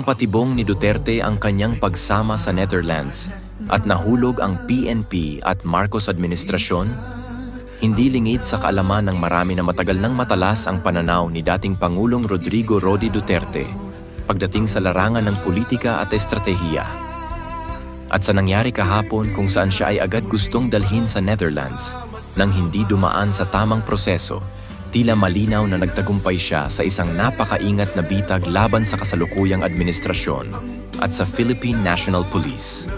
Patibong ni Duterte ang kanyang pagsama sa Netherlands at nahulog ang PNP at Marcos administrasyon, hindi lingid sa kaalaman ng marami na matagal nang matalas ang pananaw ni dating Pangulong Rodrigo Rody Duterte pagdating sa larangan ng politika at estratehiya. At sa nangyari kahapon kung saan siya ay agad gustong dalhin sa Netherlands nang hindi dumaan sa tamang proseso, tila malinaw na nagtagumpay siya sa isang napakaingat na bitag laban sa kasalukuyang administrasyon at sa Philippine National Police,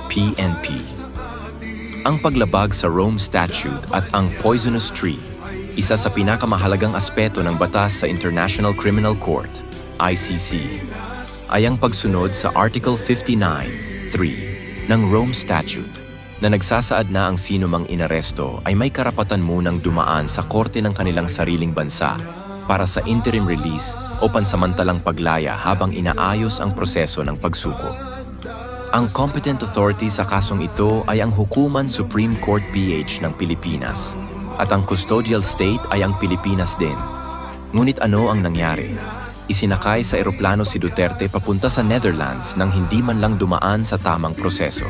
PNP. Ang paglabag sa Rome Statute at ang Poisonous Tree, isa sa pinakamahalagang aspeto ng batas sa International Criminal Court, ICC, ay ang pagsunod sa Article 59(3) ng Rome Statute na nagsasaad na ang sinumang inaresto ay may karapatan munang dumaan sa korte ng kanilang sariling bansa para sa interim release o pansamantalang paglaya habang inaayos ang proseso ng pagsuko. Ang competent authority sa kasong ito ay ang Hukuman Supreme Court PH ng Pilipinas at ang custodial state ay ang Pilipinas din. Ngunit ano ang nangyari? Isinakay sa eroplano si Duterte papunta sa Netherlands nang hindi man lang dumaan sa tamang proseso.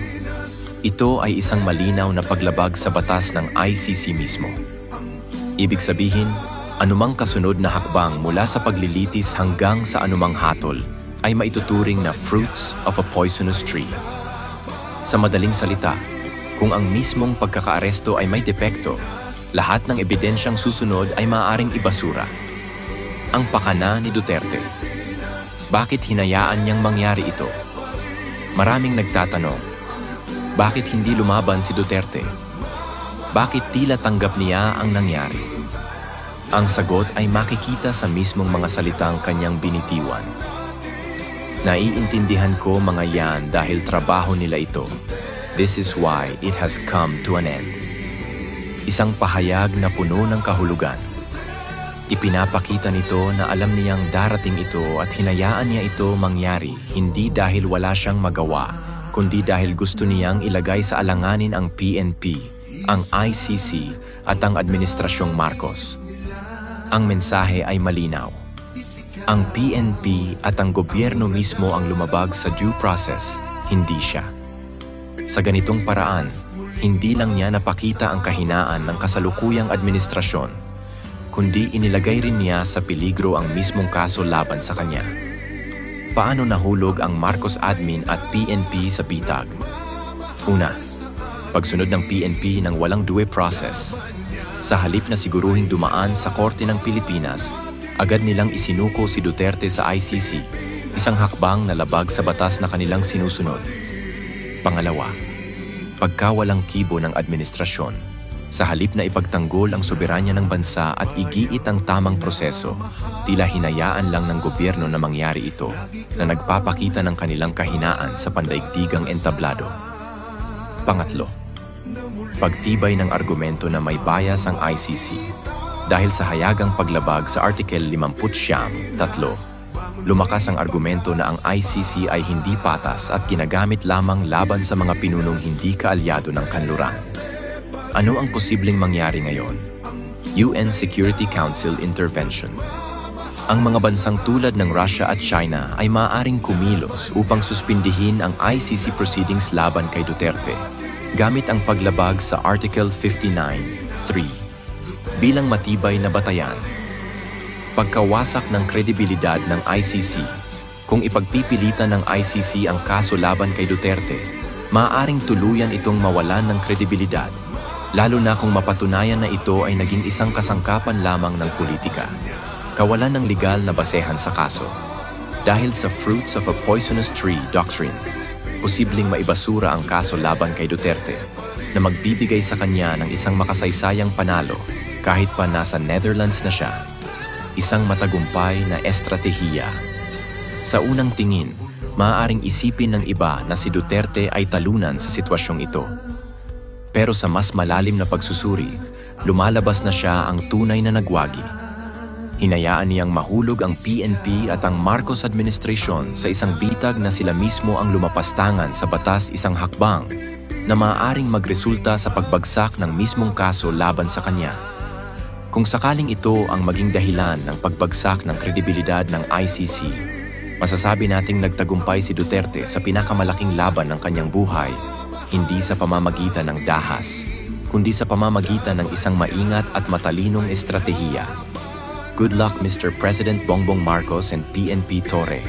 Ito ay isang malinaw na paglabag sa batas ng ICC mismo. Ibig sabihin, anumang kasunod na hakbang mula sa paglilitis hanggang sa anumang hatol ay maituturing na fruits of a poisonous tree. Sa madaling salita, kung ang mismong pagkakaaresto ay may depekto, lahat ng ebidensyang susunod ay maaaring ibasura. Ang pakana ni Duterte. Bakit hinayaan niyang mangyari ito? Maraming nagtatanong, bakit hindi lumaban si Duterte? Bakit tila tanggap niya ang nangyari? Ang sagot ay makikita sa mismong mga salitang kanyang binitiwan. Naiintindihan ko mga yan dahil trabaho nila ito. This is why it has come to an end. Isang pahayag na puno ng kahulugan. Ipinapakita nito na alam niyang darating ito at hinayaan niya ito mangyari hindi dahil wala siyang magawa, kundi dahil gusto niyang ilagay sa alanganin ang PNP, ang ICC at ang Administrasyong Marcos. Ang mensahe ay malinaw. Ang PNP at ang gobyerno mismo ang lumabag sa due process, hindi siya. Sa ganitong paraan, hindi lang niya napakita ang kahinaan ng kasalukuyang administrasyon, kundi inilagay rin niya sa peligro ang mismong kaso laban sa kanya. Paano nahulog ang Marcos admin at PNP sa bitag? Una, pagsunod ng PNP ng walang due process. Sa halip na siguruhing dumaan sa Korte ng Pilipinas, agad nilang isinuko si Duterte sa ICC, isang hakbang na labag sa batas na kanilang sinusunod. Pangalawa, pagkawalang kibo ng administrasyon. Sa halip na ipagtanggol ang soberanya ng bansa at igiit ang tamang proseso, tila hinayaan lang ng gobyerno na mangyari ito na nagpapakita ng kanilang kahinaan sa pandaigdigang entablado. Pangatlo, pagtibay ng argumento na may bias ang ICC. Dahil sa hayagang paglabag sa Article 59(3), lumakas ang argumento na ang ICC ay hindi patas at ginagamit lamang laban sa mga pinunong hindi kaalyado ng kanluran. Ano ang posibleng mangyari ngayon? UN Security Council Intervention. Ang mga bansang tulad ng Russia at China ay maaaring kumilos upang suspindihin ang ICC proceedings laban kay Duterte gamit ang paglabag sa Article 59(3) bilang matibay na batayan. Pagkawasak ng kredibilidad ng ICC. Kung ipagpipilitan ng ICC ang kaso laban kay Duterte, maaaring tuluyan itong mawalan ng kredibilidad, lalo na kung mapatunayan na ito ay naging isang kasangkapan lamang ng politika. Kawalan ng legal na basehan sa kaso. Dahil sa fruits of a poisonous tree doctrine, posibleng maibasura ang kaso laban kay Duterte na magbibigay sa kanya ng isang makasaysayang panalo kahit pa nasa Netherlands na siya. Isang matagumpay na estratehiya. Sa unang tingin, maaaring isipin ng iba na si Duterte ay talunan sa sitwasyong ito. Pero sa mas malalim na pagsusuri, lumalabas na siya ang tunay na nagwagi. Hinayaan niyang mahulog ang PNP at ang Marcos administration sa isang bitag na sila mismo ang lumapastangan sa batas, isang hakbang na maaaring magresulta sa pagbagsak ng mismong kaso laban sa kanya. Kung sakaling ito ang maging dahilan ng pagbagsak ng kredibilidad ng ICC, Masasabi nating nagtagumpay si Duterte sa pinakamalaking laban ng kanyang buhay, hindi sa pamamagitan ng dahas, kundi sa pamamagitan ng isang maingat at matalinong estratehiya. Good luck, Mr. President Bongbong Marcos and PNP Torre.